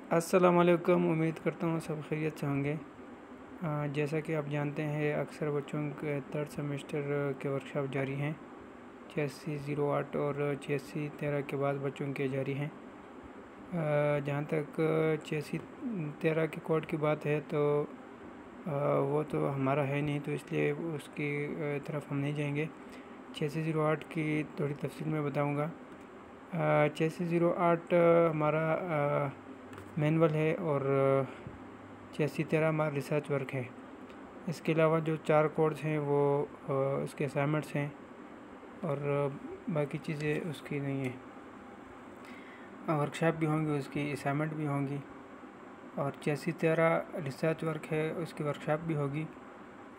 अस्सलामुअलैकुम। उम्मीद करता हूँ सब खैरियत से होंगे। जैसा कि आप जानते हैं, अक्सर बच्चों के थर्ड सेमेस्टर के वर्कशॉप जारी हैं। 8608 और 8613 के बाद बच्चों के जारी हैं। जहाँ तक 8613 के कोड की बात है तो वो तो हमारा है नहीं, तो इसलिए उसकी तरफ हम नहीं जाएंगे। 8608 की थोड़ी तफसील में बताऊँगा। 8608 हमारा मैनुअल है और 8613 हमारा रिसर्च वर्क है। इसके अलावा जो 4 कोर्स हैं वो उसके असाइनमेंट्स हैं और बाकी चीज़ें उसकी नहीं है। वर्कशॉप भी होंगी, उसकी असाइनमेंट भी होंगी। और 8613 रिसर्च वर्क है, उसकी वर्कशॉप भी होगी,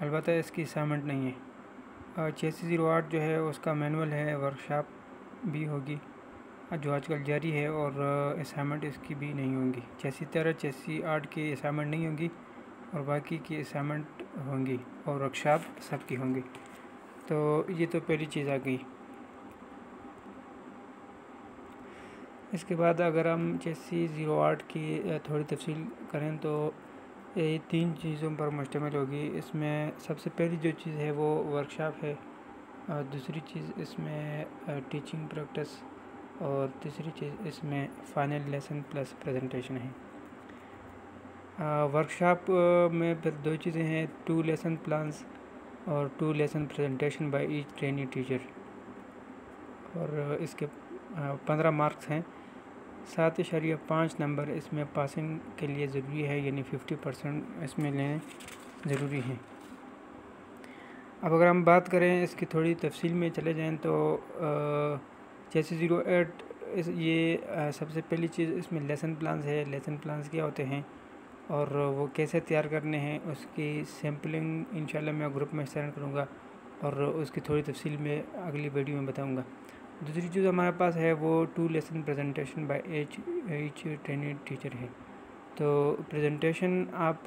अलबत्ता इसकी असाइनमेंट नहीं है। 8608 जो है उसका मैनुअल है, वर्कशॉप भी होगी जो आजकल जारी है, और असाइनमेंट इसकी भी नहीं होंगी। 8613 8608 की असाइनमेंट नहीं होंगी और बाकी की असाइनमेंट होंगी और वर्कशॉप सबकी होंगी। तो ये तो पहली चीज़ आ गई। इसके बाद अगर हम 8608 की थोड़ी तफसील करें तो ये 3 चीज़ों पर मुश्तमिल होगी। इसमें सबसे पहली जो चीज़ है वो वर्कशॉप है, दूसरी चीज़ इसमें टीचिंग प्रैक्टिस, और तीसरी चीज़ इसमें फाइनल लेसन प्लस प्रेजेंटेशन है। वर्कशॉप में फिर 2 चीज़ें हैं, 2 लेसन प्लान्स और 2 lesson presentation by each trainee teacher, और इसके 15 मार्क्स हैं। 7.5 नंबर इसमें पासिंग के लिए ज़रूरी है, यानी 50% इसमें लेने ज़रूरी हैं। अब अगर हम बात करें इसकी थोड़ी तफसील में चले जाएं तो 8608 ये सबसे पहली चीज़ इसमें लेसन प्लान्स है। लेसन प्लान्स क्या होते हैं और वो कैसे तैयार करने हैं, उसकी सैम्पलिंग इंशाल्लाह मैं ग्रुप में शेयर करूँगा और उसकी थोड़ी तफसील में अगली वीडियो में बताऊँगा। दूसरी चीज़ हमारे पास है वो 2 lesson presentation by each trainee teacher है। तो प्रेजेंटेशन आप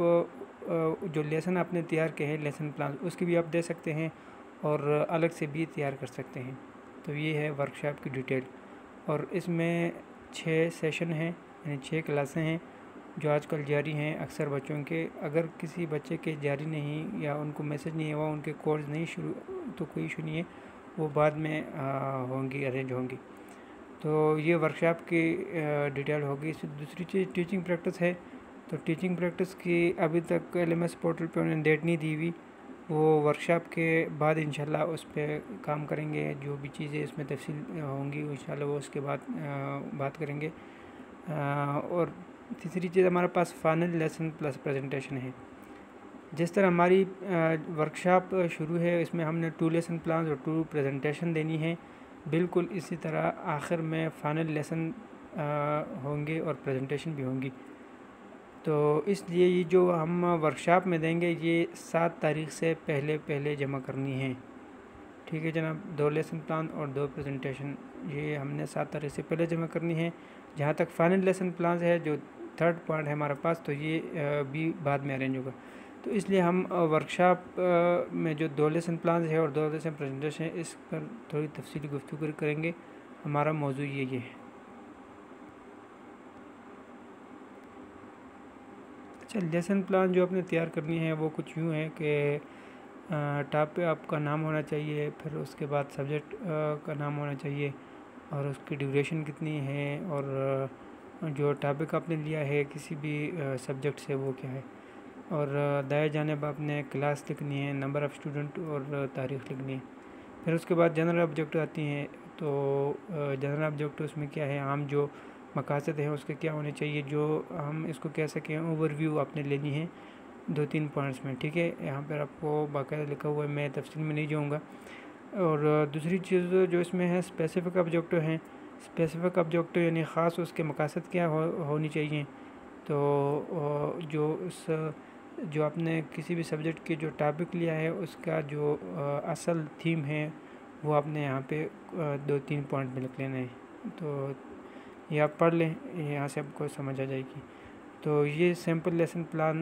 जो लेसन आपने तैयार किए हैं, लेसन प्लान, उसकी भी आप दे सकते हैं और अलग से भी तैयार कर सकते हैं। तो ये है वर्कशॉप की डिटेल, और इसमें 6 सेशन हैं, यानी 6 क्लासें हैं जो आजकल जारी हैं अक्सर बच्चों के। अगर किसी बच्चे के जारी नहीं या उनको मैसेज नहीं हुआ, उनके कोर्स नहीं शुरू, तो कोई इशू नहीं है, वो बाद में होंगी, अरेंज होंगी। तो ये वर्कशॉप की डिटेल होगी। दूसरी चीज़ टीचिंग प्रैक्टिस है। तो टीचिंग प्रैक्टिस की अभी तक LMS पोर्टल पे उन्होंने डेट नहीं दी हुई, वो वर्कशॉप के बाद इंशाल्लाह उस पर काम करेंगे। जो भी चीज़ें इसमें तफसील होंगी इंशाल्लाह वो उसके बाद बात करेंगे। और तीसरी चीज़ हमारे पास फाइनल लेसन प्लस प्रेजेंटेशन है। जिस तरह हमारी वर्कशॉप शुरू है, इसमें हमने 2 लेसन प्लान और 2 प्रेजेंटेशन देनी है, बिल्कुल इसी तरह आखिर में फ़ाइनल लेसन होंगे और प्रेजेंटेशन भी होंगी। तो इसलिए ये जो हम वर्कशॉप में देंगे ये 7 तारीख़ से पहले जमा करनी है। ठीक है जनाब, 2 लेसन प्लान और 2 प्रेजेंटेशन ये हमने 7 तारीख़ से पहले जमा करनी है। जहाँ तक फाइनल लेसन प्लान है, जो 3rd पॉइंट है हमारे पास, तो ये भी बाद में अरेंज होगा। तो इसलिए हम वर्कशॉप में जो 2 लेसन प्लान है और 2 लेसन प्रेजेंटेशन है, इस पर थोड़ी तफसीली गुफ्तगू करेंगे। हमारा मौजू ये है। अच्छा, लेसन प्लान जो आपने तैयार करनी है वो कुछ यूँ है कि टॉप पे आपका नाम होना चाहिए, फिर उसके बाद सब्जेक्ट का नाम होना चाहिए और उसकी ड्यूरेशन कितनी है, और जो टॉपिक आपने लिया है किसी भी सब्जेक्ट से वो क्या है, और दाएं जानिब आपने क्लास लिखनी है, नंबर ऑफ़ स्टूडेंट और तारीख़ लिखनी है। फिर उसके बाद जनरल ऑब्जेक्ट आती हैं। तो जनरल ऑब्जेक्ट उसमें क्या है, आम जो मकासद हैं उसके क्या होने चाहिए, जो हम इसको कह सकें ओवरव्यू आपने लेनी है 2-3 पॉइंट्स में। ठीक है, यहाँ पर आपको बाकायदा लिखा हुआ है, मैं तफसील में नहीं जाऊँगा। और दूसरी चीज़ जो इसमें है स्पेसिफ़िक ऑब्जेक्टिव हैं। स्पेसिफ़िक ऑब्जेक्टिव यानी ख़ास उसके मकासद क्या होनी चाहिए। तो जो आपने किसी भी सब्जेक्ट के जो टॉपिक लिया है उसका जो असल थीम है वो आपने यहाँ पे 2-3 पॉइंट में लिख लेना है। तो ये आप पढ़ लें, यहाँ से आपको समझ आ जाएगी। तो ये सैम्पल लेसन प्लान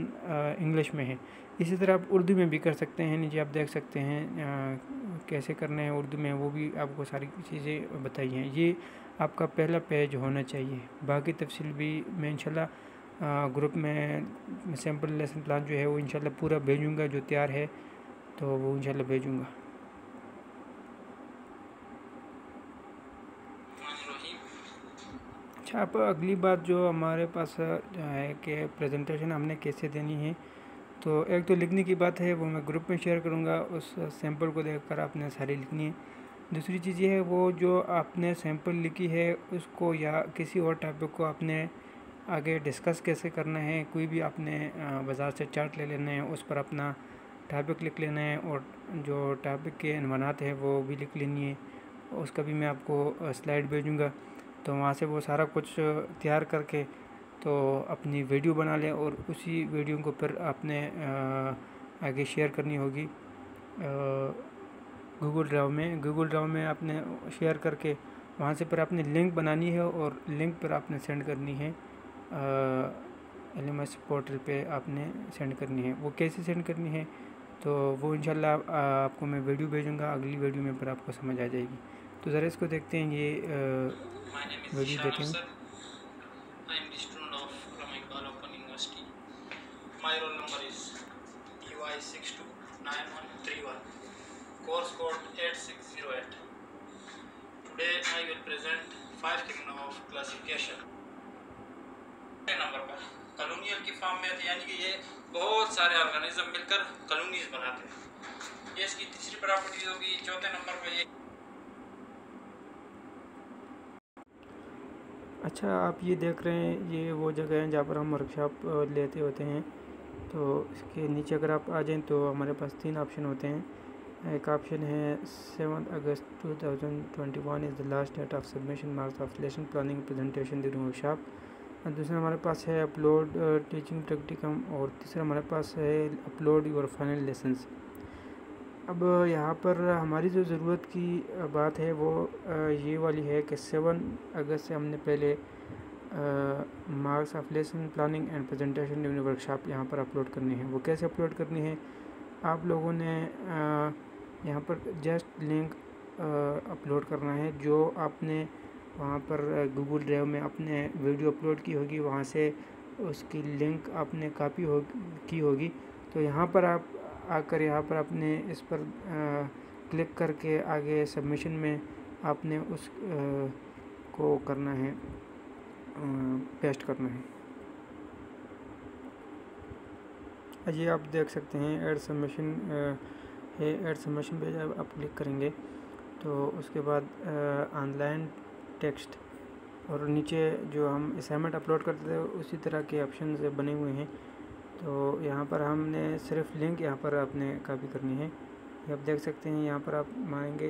इंग्लिश में है। इसी तरह आप उर्दू में भी कर सकते हैं, नीचे आप देख सकते हैं कैसे करना है उर्दू में, वो भी आपको सारी चीज़ें बताई हैं। ये आपका पहला पेज होना चाहिए, बाकी तफसील भी मैं इंशाल्लाह ग्रुप में सैम्पल लेसन प्लान जो है वो इंशाल्लाह पूरा भेजूँगा, जो तैयार है तो वो इंशाल्लाह भेजूँगा। अच्छा, अब अगली बात जो हमारे पास है कि प्रेजेंटेशन हमने कैसे देनी है, तो एक तो लिखने की बात है वो मैं ग्रुप में शेयर करूँगा, उस सैंपल को देखकर आपने सारी लिखनी है। दूसरी चीज़ ये है वो जो आपने सैंपल लिखी है उसको या किसी और टॉपिक को आपने आगे डिस्कस कैसे करना है, कोई भी आपने बाज़ार से चार्ट ले लेना है, उस पर अपना टॉपिक लिख लेना है और जो टॉपिक के अनवानात है वो भी लिख लेनी है। उसका भी मैं आपको स्लाइड भेजूँगा, तो वहाँ से वो सारा कुछ तैयार करके तो अपनी वीडियो बना लें और उसी वीडियो को फिर आपने आगे शेयर करनी होगी गूगल ड्राइव में आपने शेयर करके वहाँ से फिर आपने लिंक बनानी है और लिंक पर आपने सेंड करनी है LMS पोर्टल पे आपने सेंड करनी है। वो कैसे सेंड करनी है तो वो इंशाल्लाह आपको मैं वीडियो भेजूँगा, अगली वीडियो में फिर आपको समझ आ जाएगी। तो ज़रा इसको देखते हैं, ये वीडियो देखें। My roll number is UI629131, course code 8608. Today I will present 5 techniques of classification. Number पर कॉलोनियल की फॉर्म में, यानी कि ये बहुत सारे ऑर्गेनिज्म मिलकर कॉलोनीज बनाते हैं। ये इसकी तीसरी प्रॉपर्टी होगी। चौथे नंबर पर ये। अच्छा, आप ये देख रहे हैं ये वो जगह है जहाँ पर हम वर्कशॉप लेते होते हैं। तो इसके नीचे अगर आप आ जाएं तो हमारे पास 3 ऑप्शन होते हैं। एक ऑप्शन है 7 August 2021 is the last date of submission marks of lesson planning presentation during workshop. दूसरा हमारे पास है अपलोड टीचिंग प्रैक्टिकम और तीसरा हमारे पास है अपलोड योर फाइनल लेसन्स। अब यहाँ पर हमारी जो ज़रूरत की बात है वो ये वाली है कि 7 अगस्त से हमने पहले marks of lesson planning and presentation during workshop यहाँ पर अपलोड करनी है। वो कैसे अपलोड करनी है, आप लोगों ने यहाँ पर जस्ट लिंक अपलोड करना है जो आपने वहाँ पर गूगल ड्राइव में अपने वीडियो अपलोड की होगी, वहाँ से उसकी लिंक आपने कॉपी की होगी। तो यहाँ पर आप आकर यहाँ पर आपने इस पर क्लिक करके आगे सबमिशन में आपने उस को करना है, पेस्ट करना है। ये आप देख सकते हैं ऐड सबमिशन है। ऐड सबमिशन पे जब आप क्लिक करेंगे तो उसके बाद ऑनलाइन टेक्स्ट और नीचे जो हम असाइनमेंट अपलोड करते थे उसी तरह के ऑप्शन बने हुए हैं। तो यहाँ पर हमने सिर्फ लिंक यहाँ पर आपने कॉपी करनी है। ये आप देख सकते हैं, यहाँ पर आप मांगेंगे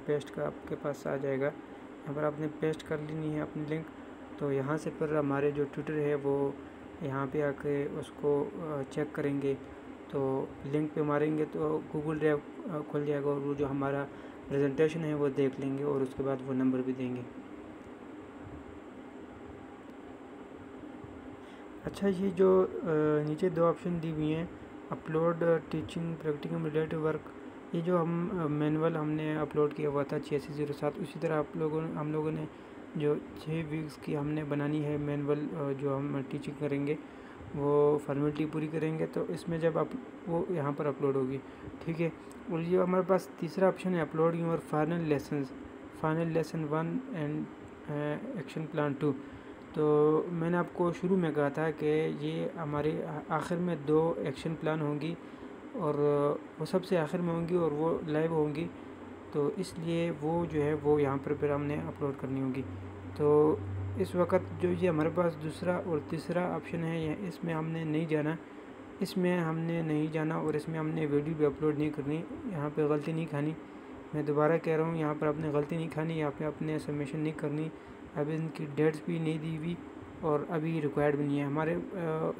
पेस्ट का, आपके पास आ जाएगा। यहाँ पर आपने पेस्ट कर लेनी है अपनी लिंक। तो यहाँ से फिर हमारे जो ट्यूटर है वो यहाँ पे आके उसको चेक करेंगे। तो लिंक पे मारेंगे तो गूगल ड्राइव खुल जाएगा और वो जो हमारा प्रेजेंटेशन है वो देख लेंगे और उसके बाद वो नंबर भी देंगे। अच्छा, ये जो नीचे 2 ऑप्शन दी हुई हैं, upload teaching practicum related work, ये जो हम मैनुअल हमने अपलोड किया हुआ था 8607, उसी तरह हम लोगों ने जो 6 वीक्स की हमने बनानी है मैनुअल, जो हम टीचिंग करेंगे वो फॉर्मेलिटी पूरी करेंगे तो इसमें जब आप वो यहाँ पर अपलोड होगी, ठीक है। और ये हमारे पास तीसरा ऑप्शन है upload your final lesson 1 and action plan 2। तो मैंने आपको शुरू में कहा था कि ये हमारे आखिर में 2 एक्शन प्लान होंगी और वो सबसे आखिर में होंगी और वो लाइव होंगी, तो इसलिए वो जो है वो यहाँ पर फिर हमने अपलोड करनी होगी। तो इस वक्त जो ये हमारे पास दूसरा और तीसरा ऑप्शन है, इसमें हमने नहीं जाना और इसमें हमने वीडियो भी अपलोड नहीं करनी, यहाँ पे गलती नहीं खानी। मैं दोबारा कह रहा हूँ, यहाँ पर आपने गलती नहीं खानी, यहाँ पे आपने सबमिशन नहीं करनी। अभी इनकी डेट्स भी नहीं दी हुई और अभी रिक्वायर्ड भी नहीं है हमारे।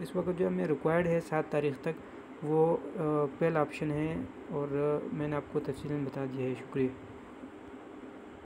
इस वक्त जो हमें रिक्वायर्ड है 7 तारीख तक, वो पहला ऑप्शन है और मैंने आपको तफसीलन बता दिया है। शुक्रिया।